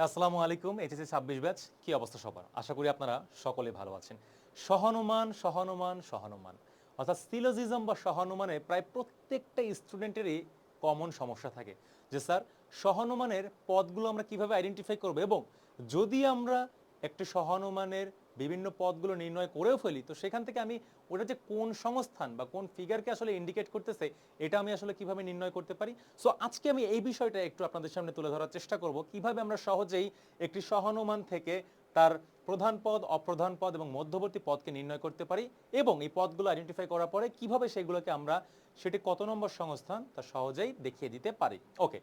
আসসালামু আলাইকুম। HSC ২৬ batch, কি অবস্থা সবার? আশা করি আপনারা সকলে ভালো আছেন। সহানুমান সহানুমান সহানুমান অর্থাৎ সিলোজিজম বা সহানুমানে প্রায় প্রত্যেকটা স্টুডেন্টেরই কমন সমস্যা থাকে যে স্যার সহানুমানের পদগুলো আমরা কিভাবে আইডেন্টিফাই করব, এবং যদি আমরা একটি সহানুমানের বিভিন্ন পদগুলো নির্ণয় করেও ফেলি তো সেখান থেকে আমি ওটা যে কোন সংস্থান বা কোন ফিগারকে আসলে ইন্ডিকেট করতেছে এটা আমি আসলে কিভাবে নির্ণয় করতে পারি। সো আজকে আমি এই বিষয়টা একটু আপনাদের সামনে তুলে ধরার চেষ্টা করব, কিভাবে আমরা সহজেই একটি সহানুমান থেকে তার প্রধান পদ, অপ্রধান পদ এবং মধ্যবর্তী পদকে নির্ণয় করতে পারি, এবং এই পদগুলো আইডেন্টিফাই করার পরে কিভাবে সেগুলোকে আমরা সেটি কত নম্বর সংস্থান তা সহজেই দেখিয়ে দিতে পারি। ওকে,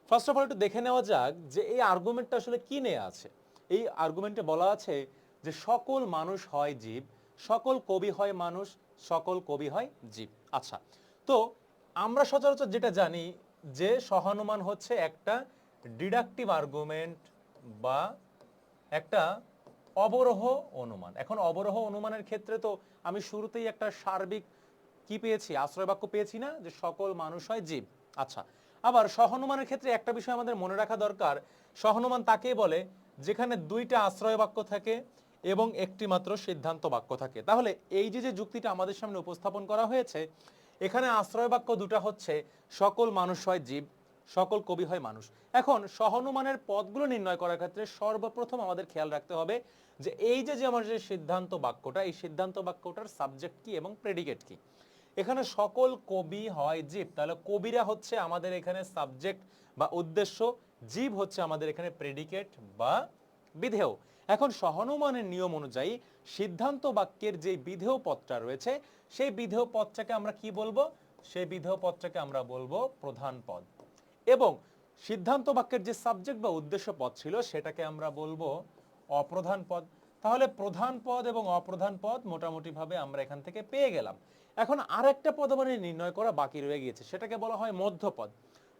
ফার্স্ট অফ অল একটু দেখে নেওয়া যাক যে এই আর্গুমেন্টটা আসলে কি নিয়ে আছে। এই আর্গুমেন্টে বলা আছে যে সকল মানুষ হয় জীব, সকল কবি হয় মানুষ, সকল কবি হয় জীব। আচ্ছা, তো আমরা সচরাচর যেটা জানি যে সহানুমান হচ্ছে একটা ডিডাকটিভ আর্গুমেন্ট বা একটা অবরোহ অনুমান। এখন অবরোহ অনুমানের ক্ষেত্রে তো আমি শুরুতেই একটা সার্বিক কি পেয়েছি, আশ্রয় বাক্য পেয়েছি না, যে সকল মানুষ হয় জীব। আচ্ছা, আবার সহানুমানের ক্ষেত্রে একটা বিষয় আমাদের মনে রাখা দরকার, সহানুমান তাকেই বলে যেখানে দুইটা আশ্রয় বাক্য থাকে এবং একটি মাত্র সিদ্ধান্ত বাক্য থাকে। তাহলে এই যে যে যুক্তিটা আমাদের সামনে উপস্থাপন করা হয়েছে, এখানে আশ্রয় বাক্য দুটা হচ্ছে সকল মানুষ হয় জীব, সকল কবি হয় মানুষ। এখন সহানুমানের পদগুলো নির্ণয় করার ক্ষেত্রে সর্বপ্রথম আমাদের খেয়াল রাখতে হবে যে এই যে যে আমার যে সিদ্ধান্ত বাক্যটা, এই সিদ্ধান্ত বাক্যটার সাবজেক্ট কি এবং প্রেডিকেট কি। এখানে সকল কবি হয় জীব, তাহলে কবিরা হচ্ছে আমাদের এখানে সাবজেক্ট বা উদ্দেশ্য, জীব হচ্ছে আমাদের এখানে প্রেডিকেট বা বিধেয়। এখন সহানুমানের নিয়ম অনুযায়ী সিদ্ধান্ত বাক্যের যে বিধেয় পদটা রয়েছে সেই বিধেয় পদটাকে আমরা কি বলবো, সেই বিধেয় পদটাকে আমরা বলবো প্রধান পদ, এবং সিদ্ধান্ত বাক্যের যে সাবজেক্ট বা উদ্দেশ্য পদ ছিল সেটাকে আমরা বলবো অপ্রধান পদ। তাহলে প্রধান পদ এবং অপ্রধান পদ মোটামুটি ভাবে আমরা এখান থেকে পেয়ে গেলাম। এখন আরেকটা পদ আমাদের নির্ণয় করা বাকি রয়ে গিয়েছে, সেটাকে বলা হয় মধ্যপদ।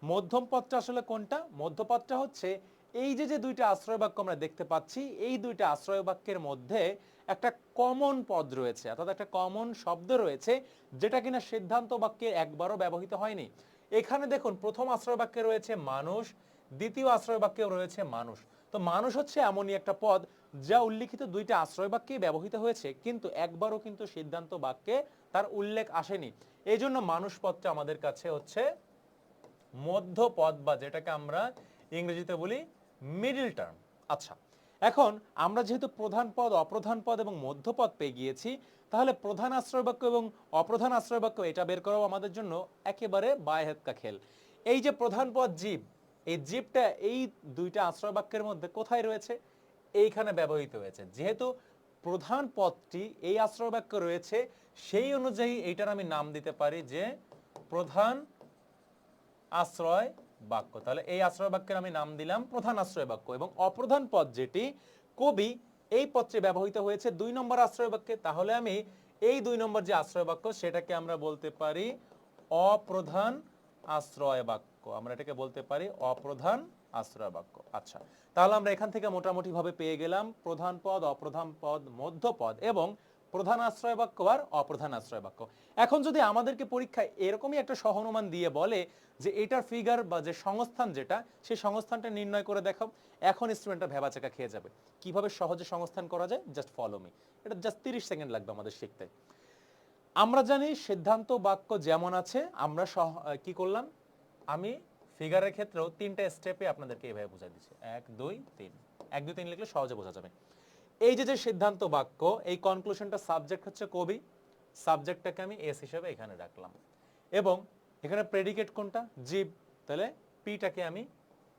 মধ্যম পদটা আসলে কোনটা? মধ্যপদটা হচ্ছে এই যে যে দুইটা আশ্রয় বাক্য আমরা দেখতে পাচ্ছি, এই দুইটা আশ্রয় বাক্যের মধ্যে একটা কমন পদ রয়েছে, অর্থাৎ একটা কমন শব্দ রয়েছে যেটা কিনা সিদ্ধান্ত বাক্যে একবারও ব্যবহৃত হয়নি। এখানে দেখুন প্রথম আশ্রয় বাক্যে রয়েছে মানুষ, দ্বিতীয় আশ্রয় বাক্যেও রয়েছে মানুষ। তো মানুষ হচ্ছে এমনই একটা পদ যা উল্লিখিত দুইটা আশ্রয় বাক্যেই ব্যবহৃত হয়েছে, কিন্তু একবারও কিন্তু সিদ্ধান্ত বাক্যে তার উল্লেখ আসেনি। এই জন্য মানুষ পদটা আমাদের কাছে হচ্ছে মধ্য পদ, বা যেটাকে আমরা ইংরেজিতে বলি মিডল টার্ম। আচ্ছা, এখন আমরা যেহেতু প্রধান পদ, অপ্রধান পদ এবং মধ্যপদ পেয়ে গিয়েছি, তাহলে প্রধান আশ্রয় বাক্য এবং অপ্রধান আশ্রয় বাক্য এটা বের করাও আমাদের জন্য একেবারে বায়ে হাত কা খেল। এই যে প্রধান পদ জীব, এই জীবটা এই দুইটা আশ্রয় বাক্যের মধ্যে কোথায় রয়েছে? এইখানে ব্যবহৃত হয়েছে। যেহেতু প্রধান পদটি এই আশ্রয় বাক্য রয়েছে, সেই অনুযায়ী এইটার আমি নাম দিতে পারি যে প্রধান আশ্রয় বাক্য। তাহলে এই আশ্রয় বাক্যের আমি নাম দিলাম প্রধান আশ্রয় বাক্য, এবং অপ্রধান পদ যেটি কবি, এই পদটি ব্যবহৃত হয়েছে ২ নম্বর আশ্রয় বাক্যে। তাহলে আমি এই ২ নম্বর যে আশ্রয় বাক্য সেটাকে আমরা বলতে পারি অপ্রধান আশ্রয় বাক্য। আমরা এটাকে বলতে পারি অপ্রধান আশ্রয় বাক্য। আচ্ছা, তাহলে আমরা এখান থেকে মোটামুটি ভাবে পেয়ে গেলাম প্রধান পদ, অপ্রধান পদ, মধ্য পদ এবং প্রধান আশ্রয় বাক্য আর অপ্রধান আশ্রয় বাক্য। এখন যদি আমাদেরকে পরীক্ষায় এরকমই একটা সহানুমান দিয়ে বলে যে এটার ফিগার বা যে সংস্থান যেটা, সেই সংস্থানটা নির্ণয় করে দেখাও, এখন স্টুডেন্টটা ভেবাচাকা খেয়ে যাবে। কিভাবে সহজে সংস্থান করা যায়, জাস্ট ফলো মি। এটা জাস্ট 30 সেকেন্ড লাগবে আমাদের শিখতে। আমরা জানি সিদ্ধান্ত বাক্য যেমন আছে, আমরা কি করলাম, আমি ফিগারের ক্ষেত্রেও 3টা স্টেপে আপনাদেরকে এইভাবে বুঝাই দিচ্ছি। 1 2 3, 1 2 3 লিখলে সহজে বোঝা যাবে। এই যে যে সিদ্ধান্ত বাক্য, এই কনক্লুশনটা সাবজেক্ট হচ্ছে কবি, সাবজেক্টটাকে আমি এস হিসেবে এখানে রাখলাম, এবং এখানে প্রেডিকেট কোনটা? জীব, তাহলে পিটাকে আমি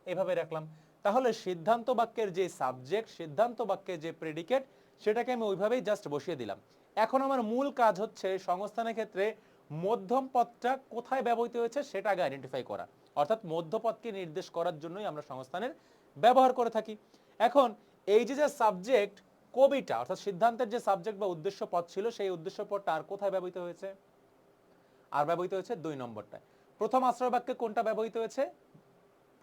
এভাবে রাখলাম। তাহলে সিদ্ধান্ত বাক্যের যে সাবজেক্ট, সিদ্ধান্ত বাক্যের যে প্রেডিকেট, সেটাকে আমি ওইভাবেই জাস্ট বসিয়ে দিলাম। এখন আমার মূল কাজ হচ্ছে সংস্থানের ক্ষেত্রে মধ্যম পদটা কোথায় ব্যবহৃত হয়েছে সেটা আগে আইডেন্টিফাই করা, অর্থাৎ মধ্যপদকে নির্দেশ করার জন্যই আমরা সংস্থানের ব্যবহার করে থাকি। এখন এই যে যে সাবজেক্ট কবিটা, অর্থাৎ সিদ্ধান্তের যে সাবজেক্ট বা উদ্দেশ্য পদ ছিল, সেই উদ্দেশ্য পদটা আর কোথায় ব্যবহৃত হয়েছে? আর ব্যবহৃত হয়েছে 2 নম্বরটায়। প্রথম আশ্রয় বাক্যে কোনটা ব্যবহৃত হয়েছে?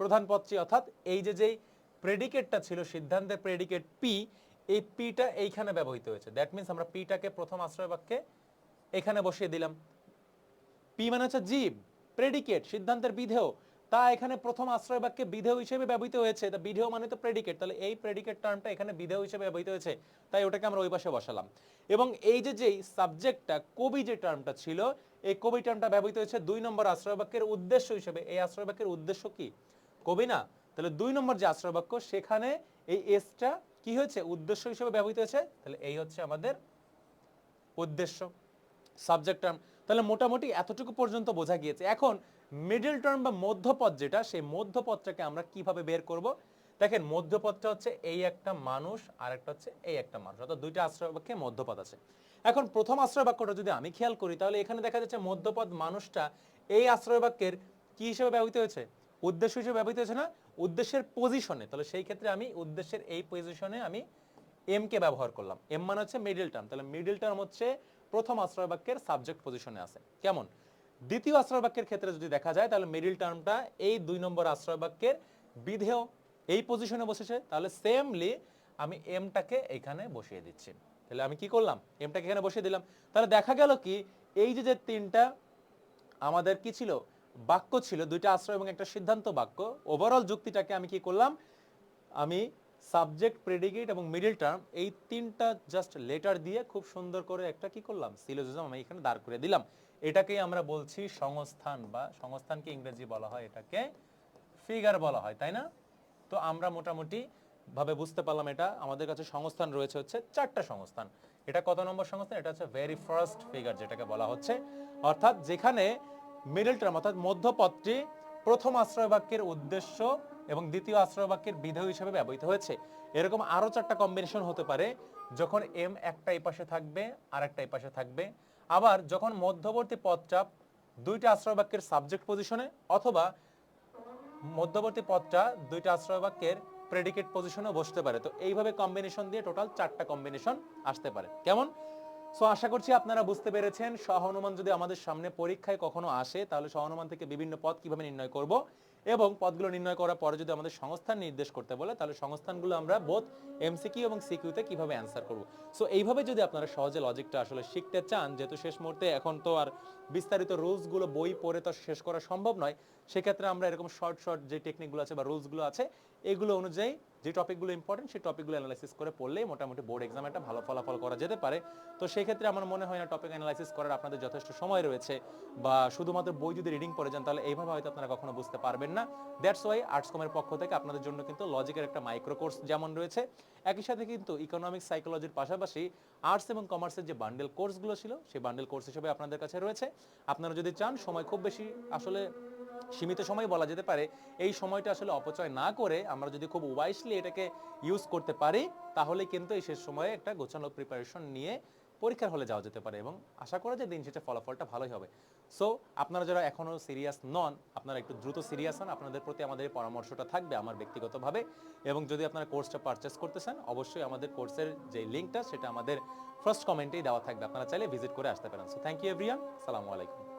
প্রধান পদটি, অর্থাৎ এই যে যেই প্রেডিকেটটা ছিল সিদ্ধান্তের প্রেডিকেট পি, এই পিটা এইখানে ব্যবহৃত হয়েছে। দ্যাট মিন্স আমরা পিটাকে প্রথম আশ্রয় বাক্যে এখানে বসিয়ে দিলাম। পি মানে হচ্ছে জীব, প্রেডিকেট সিদ্ধান্তের বিধেয়, তা এখানে প্রথম আশ্রয় বাক্যে বিধেয় হিসেবে ব্যবহৃত হয়েছে, তা বিধেয় মানে তো প্রেডিকেট, তাহলে এই প্রেডিকেট টার্মটা এখানে বিধেয় হিসেবে ব্যবহৃত হয়েছে, তাই ওটাকে আমরা ওই পাশে বসালাম। এবং এই যে যেই সাবজেক্টটা কবি যে টার্মটা ছিল, এই কবি টার্মটা ব্যবহৃত হয়েছে 2 নম্বর আশ্রয় বাক্যের উদ্দেশ্য হিসেবে। এই আশ্রয় বাক্যের উদ্দেশ্য কি? কবি না? তাহলে 2 নম্বর যে আশ্রয় বাক্য সেখানে এই এসটা কি হয়েছে? উদ্দেশ্য হিসেবে ব্যবহৃত হয়েছে, তাহলে এই হচ্ছে আমাদের উদ্দেশ্য সাবজেক্ট টার্ম। তাহলে মোটামুটি এতটুকু পর্যন্ত বোঝা গিয়েছে। এখন মিডল টার্ম বা মধ্যপদ যেটা, সেই মধ্যপদটাকে আমরা কিভাবে বের করব? দেখেন মধ্যপদটা হচ্ছে এই একটা মানুষ আর একটা হচ্ছে এই একটা মানুষ, অর্থাৎ দুইটা আশ্রয় বাক্যে মধ্যপদ আছে। এখন প্রথম আশ্রয় বাক্যটা যদি আমি খেয়াল করি তাহলে এখানে দেখা যাচ্ছে মধ্যপদ মানুষটা এই আশ্রয় বাক্যের কি হিসেবে ব্যবহৃত হয়েছে? উদ্দেশ্য হিসেবে ব্যবহৃত হয়েছে না? উদ্দেশ্যের পজিশনে। তাহলে সেই ক্ষেত্রে আমি উদ্দেশ্যের এই পজিশনে আমি এম কে ব্যবহার করলাম। এম মানে হচ্ছে মিডল টার্ম, তাহলে মিডল টার্ম হচ্ছে প্রথম আশ্রয় বাক্যের সাবজেক্ট পজিশনে আছে। কেমন? দ্বিতীয় আশ্রয় বাক্যের ক্ষেত্রে যদি দেখা যায় তাহলে মিডল টার্মটা এই 2 নম্বর আশ্রয় বাক্যের বিধেয় এই পজিশনে বসেছে, তাহলে সেমলি আমি এমটাকে এখানে বসিয়ে দিচ্ছি। তাহলে আমি কি করলাম? এমটাকে এখানে বসিয়ে দিলাম। তাহলে দেখা গেল কি এই যে যে তিনটা আমাদের কি ছিল? বাক্য ছিল, দুইটা আশ্রয় এবং একটা সিদ্ধান্ত বাক্য, ওভারঅল যুক্তিটাকে আমি কি করলাম? আমি সাবজেক্ট, প্রেডিকেট এবং মিডল টার্ম এই তিনটা জাস্ট লেটার দিয়ে খুব সুন্দর করে একটা কি করলাম? সিলোজিজম আমি এখানে দাঁড় করে দিলাম। এটাকেই আমরা বলছি সংস্থান, বা সংস্থানকে ইংরেজি বলা হয় এটাকে ফিগার বলা হয়, তাই না? তো আমরা মোটামুটি ভাবে বুঝতে পারলাম এটা আমাদের কাছে সংস্থান রয়েছে হচ্ছে 4টা সংস্থান। এটা কত নম্বর সংস্থান? এটা হচ্ছে ভেরি ফার্স্ট ফিগার যেটাকে বলা হচ্ছে, অর্থাৎ যেখানে মিডল টার্ম অর্থাৎ মধ্যপদটি প্রথম আশ্রয় বাক্যের উদ্দেশ্য এবং দ্বিতীয় আশ্রয় বাক্যের বিধেয় হিসেবে ব্যবহৃত হয়েছে। এরকম আরো 4টা কম্বিনেশন হতে পারে, যখন এম একটা এই পাশে থাকবে আর একটা এই পাশে থাকবে, আবার যখন মধ্যবর্তী পদটা দুইটা আশ্রয় বাক্যের সাবজেক্ট পজিশনে, অথবা মধ্যবর্তী পদটা দুইটা আশ্রয় বাক্যের প্রেডিকেট পজিশনে বসতে পারে। তো এইভাবে কম্বিনেশন দিয়ে টোটাল 4টা কম্বিনেশন আসতে পারে। কেমন? সো আশা করছি আপনারা বুঝতে পেরেছেন সহানুমান যদি আমাদের সামনে পরীক্ষায় কখনো আসে তাহলে সহানুমান থেকে বিভিন্ন পদ কিভাবে নির্ণয় করব, এবং পদগুলো নির্ণয় করার পরে যদি আমাদের সংস্থান নির্দেশ করতে বলে তাহলে সংস্থানগুলো আমরা বোথ এমসিকিউ এবং সিকিউতে কিভাবে অ্যান্সার করব। সো এইভাবে যদি আপনারা সহজে লজিকটা আসলে শিখতে চান, যেহেতু শেষ মুহূর্তে এখন তো আর বিস্তারিত রুলসগুলো বই পড়ে তো শেষ করা সম্ভব নয়, সেক্ষেত্রে আমরা এরকম শর্ট শর্ট যে টেকনিকগুলো আছে বা রুলসগুলো আছে এগুলো অনুযায়ী যে টপিকগুলো ইম্পর্টেন্ট সেই টপিকগুলো অ্যানালাইসিস করে পড়লেই মোটামুটি বোর্ড এক্সামে একটা ভালো ফলাফল করা যেতে পারে। তো সেই ক্ষেত্রে আমার মনে হয় না টপিক অ্যানালাইসিস করার আপনাদের যথেষ্ট সময় রয়েছে, বা শুধুমাত্র বই যদি রিডিং পড়ে যান তাহলে এইভাবে হয়তো আপনারা কখনো বুঝতে পারবেন না। দ্যাটস ওয়াই আর্টস কমের পক্ষ থেকে আপনাদের জন্য কিন্তু লজিকের একটা মাইক্রো কোর্স যেমন রয়েছে, একই সাথে কিন্তু ইকোনমিক্স সাইকোলজির পাশাপাশি আর্টস এবং কমার্সের যে বান্ডেল কোর্সগুলো ছিল সেই বান্ডেল কোর্স হিসেবে আপনাদের কাছে রয়েছে। আপনারা যদি চান, সময় খুব বেশি আসলে সীমিত সময় বলা যেতে পারে, এই সময়টা আসলে অপচয় না করে আমরা যদি খুব ওয়াইসলি এটাকে ইউজ করতে পারি তাহলে কিন্তু এই শেষ সময়ে একটা গোছানো প্রিপারেশন নিয়ে পরীক্ষার হলে যাওয়া যেতে পারে, এবং আশা করা যায় দিন শেষে ফলাফলটা ভালোই হবে। সো আপনারা যারা এখনো সিরিয়াস নন আপনারা একটু দ্রুত সিরিয়াস হন, আপনাদের প্রতি আমাদের এই পরামর্শটা থাকবে আমার ব্যক্তিগতভাবে। এবং যদি আপনারা কোর্সটা পারচেস করতে চান অবশ্যই আমাদের কোর্সের যে লিঙ্কটা সেটা আমাদের ফার্স্ট কমেন্টেই দেওয়া থাকবে, আপনারা চাইলে ভিজিট করে আসতে পারেন। সো থ্যাংক ইউ এভরিওয়ান, আসসালামু আলাইকুম।